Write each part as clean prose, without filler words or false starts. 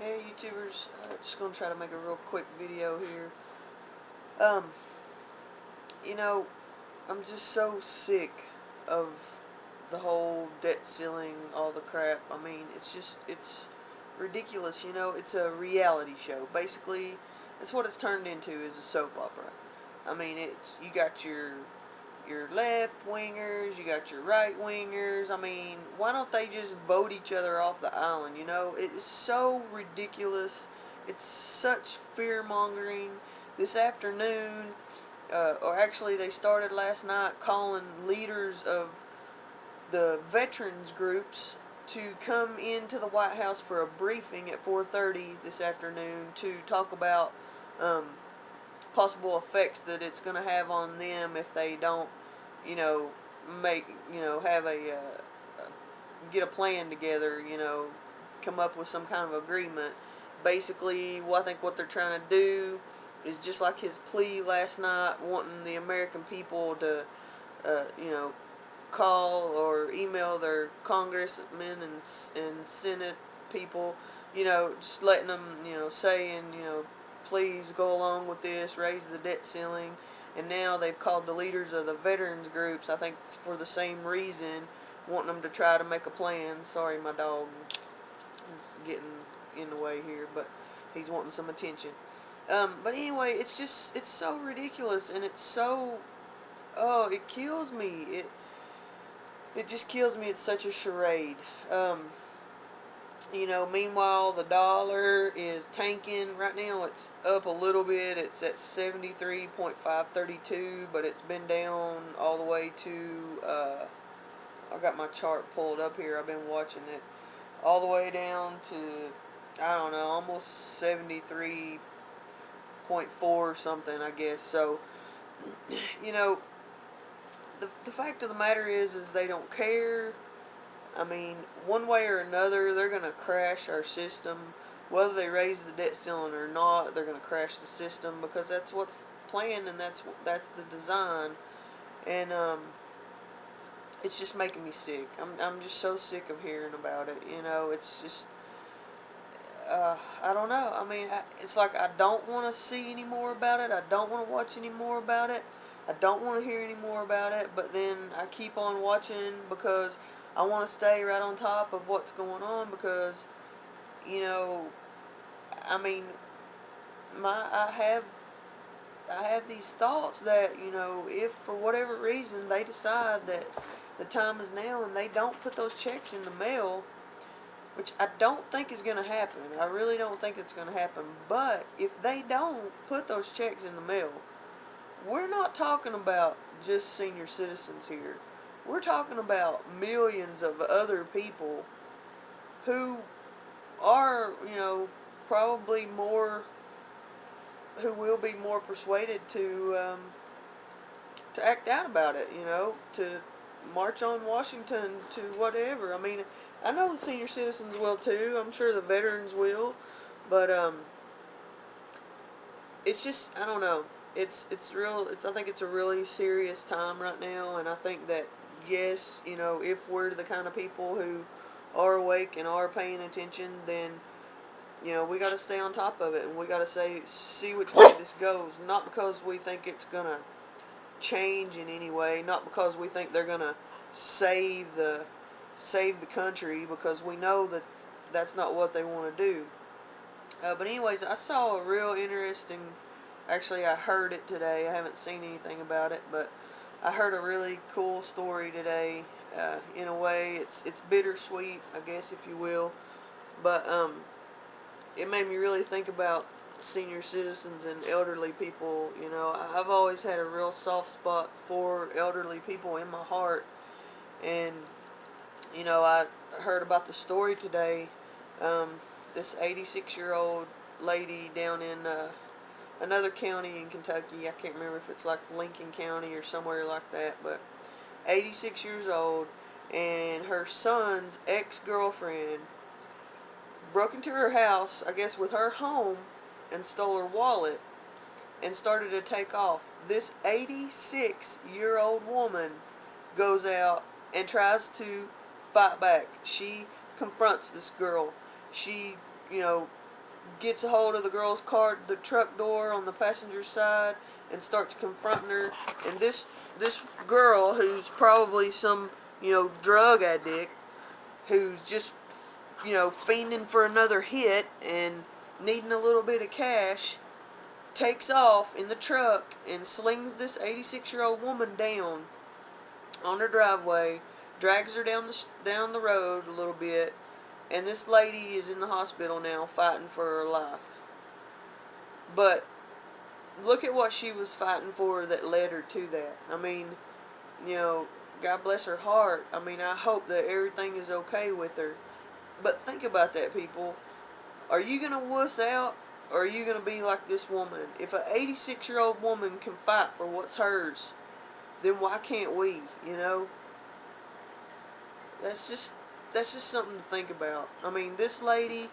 Hey YouTubers, just gonna try to make a real quick video here. Um, you know, I'm just so sick of the whole debt ceiling, all the crap. I mean, it's ridiculous. It's a reality show. Basically, that's what it's turned into, is a soap opera. I mean, you got your left wingers, you got your right wingers. I mean, why don't they just vote each other off the island? It's so ridiculous. It's such fear mongering. This afternoon, or actually, they started last night calling leaders of the veterans groups to come into the White House for a briefing at 4:30 this afternoon to talk about um, possible effects that it's going to have on them if they don't, you know, make, have get a plan together, come up with some kind of agreement. Basically, I think what they're trying to do is just like his plea last night, wanting the American people to, you know, call or email their congressmen and Senate people, just letting them, saying, please go along with this, raise the debt ceiling. And now they've called the leaders of the veterans groups, I think for the same reason, wanting them to try to make a plan. Sorry, my dog is getting in the way here, but he's wanting some attention. But anyway, it's so ridiculous, and it's so, oh, it kills me. It just kills me. It's such a charade. Meanwhile, the dollar is tanking. Right now, it's up a little bit. It's at 73.532, but it's been down all the way to, I got my chart pulled up here. I've been watching it all the way down to, I don't know, almost 73.4 or something, I guess. So, you know, the fact of the matter is they don't care. I mean, one way or another, they're going to crash our system. Whether they raise the debt ceiling or not, they're going to crash the system, because that's what's planned, and that's the design. And it's just making me sick. I'm just so sick of hearing about it. It's just, I don't know. I mean, it's like I don't want to see any more about it. I don't want to watch any more about it. I don't want to hear any more about it. But then I keep on watching because I want to stay right on top of what's going on, because, you know, I mean, my I have these thoughts that, if for whatever reason they decide that the time is now and they don't put those checks in the mail, which I don't think is going to happen. I really don't think it's going to happen. But if they don't put those checks in the mail, we're not talking about just senior citizens here. We're talking about millions of other people who are, probably more, who will be more persuaded to act out about it, to march on Washington, to whatever. I mean, I know the senior citizens will too. I'm sure the veterans will, but it's just, I don't know. It's real. I think it's a really serious time right now, and I think that, yes, if we're the kind of people who are awake and are paying attention, then we got to stay on top of it, and we got to see which way this goes. Not because we think it's gonna change in any way, not because we think they're gonna save the country, because we know that that's not what they want to do. But anyways, I saw a real interesting. Actually, I heard it today. I haven't seen anything about it, but I heard a really cool story today. In a way, it's bittersweet, I guess, if you will. But it made me really think about senior citizens and elderly people. I've always had a real soft spot for elderly people in my heart, and I heard about the story today. This 86-year-old lady down in another county in Kentucky. I can't remember if it's like Lincoln County or somewhere like that, but 86 years old, and her son's ex-girlfriend broke into her house, I guess with her home, and stole her wallet and started to take off. This 86-year-old woman goes out and tries to fight back. She confronts this girl. She, gets a hold of the girl's car, the truck door on the passenger side, and starts confronting her. And this girl, who's probably some, drug addict, who's just, fiending for another hit and needing a little bit of cash, takes off in the truck and slings this 86-year-old woman down on her driveway, drags her down the road a little bit, and this lady is in the hospital now fighting for her life. But look at what she was fighting for that led her to that. I mean, God bless her heart. I mean, I hope that everything is okay with her. But think about that, people. Are you going to wuss out, or are you going to be like this woman? If an 86-year-old woman can fight for what's hers, then why can't we, That's just something to think about. I mean, this lady,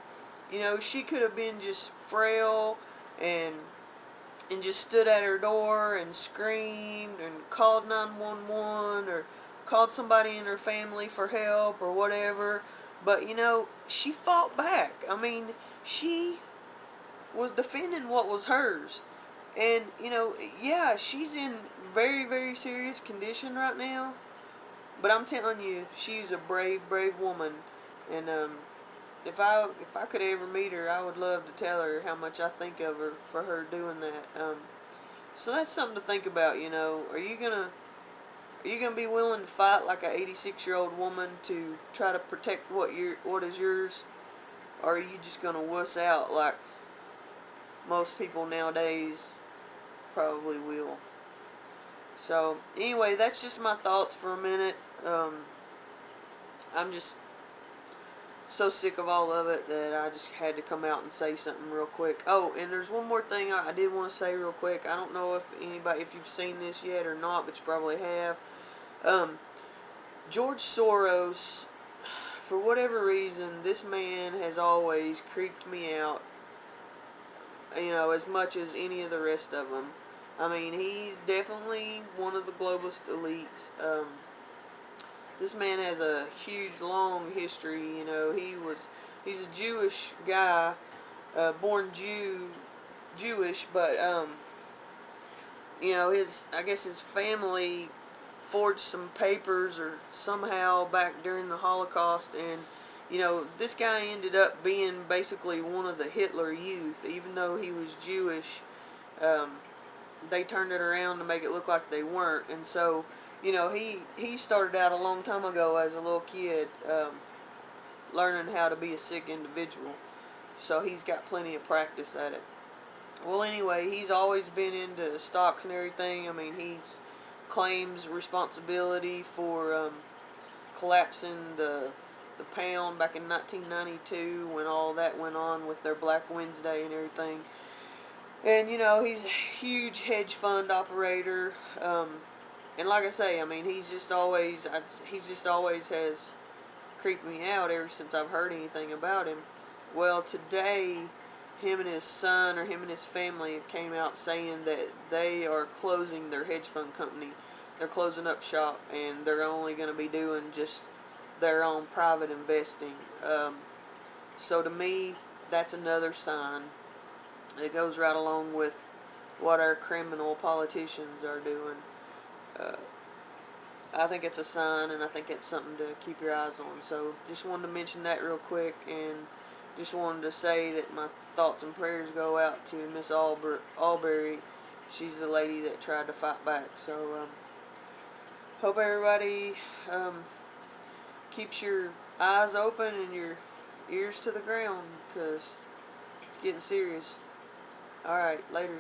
she could have been just frail and just stood at her door and screamed and called 911 or called somebody in her family for help or whatever. But, she fought back. I mean, she was defending what was hers. And, yeah, she's in very, very serious condition right now. But I'm telling you, she's a brave, brave woman. And if I could ever meet her, I would love to tell her how much I think of her for her doing that. So that's something to think about. Are you gonna be willing to fight like a 86-year-old woman to try to protect what is yours, or are you just gonna wuss out like most people nowadays probably will? So anyway, that's just my thoughts for a minute. I'm just so sick of all of it that I just had to come out and say something real quick. Oh, and there's one more thing I did want to say real quick. I don't know if you've seen this yet or not, but you probably have. George Soros, for whatever reason, this man has always creeped me out, as much as any of the rest of them. I mean, he's definitely one of the globalist elites. This man has a huge, long history. He's a Jewish guy, born Jewish, but I guess his family forged some papers or somehow back during the Holocaust, and this guy ended up being basically one of the Hitler Youth, even though he was Jewish. They turned it around to make it look like they weren't, and so he started out a long time ago as a little kid, learning how to be a sick individual, so he's got plenty of practice at it. Well, anyway, he's always been into stocks and everything. I mean, he's claims responsibility for collapsing the pound back in 1992 when all that went on with their Black Wednesday and everything. And he's a huge hedge fund operator. And like I say, I mean, he's just always has creeped me out ever since I've heard anything about him. Well, today, him and his son, or him and his family, came out saying that they are closing their hedge fund company. They're closing up shop, and they're only going to be doing just their own private investing. So to me, that's another sign. It goes right along with what our criminal politicians are doing. I think it's a sign, and I think it's something to keep your eyes on. So just wanted to mention that real quick, and just wanted to say that my thoughts and prayers go out to Miss Albry. She's the lady that tried to fight back. So hope everybody keeps your eyes open and your ears to the ground, because it's getting serious. Alright, later.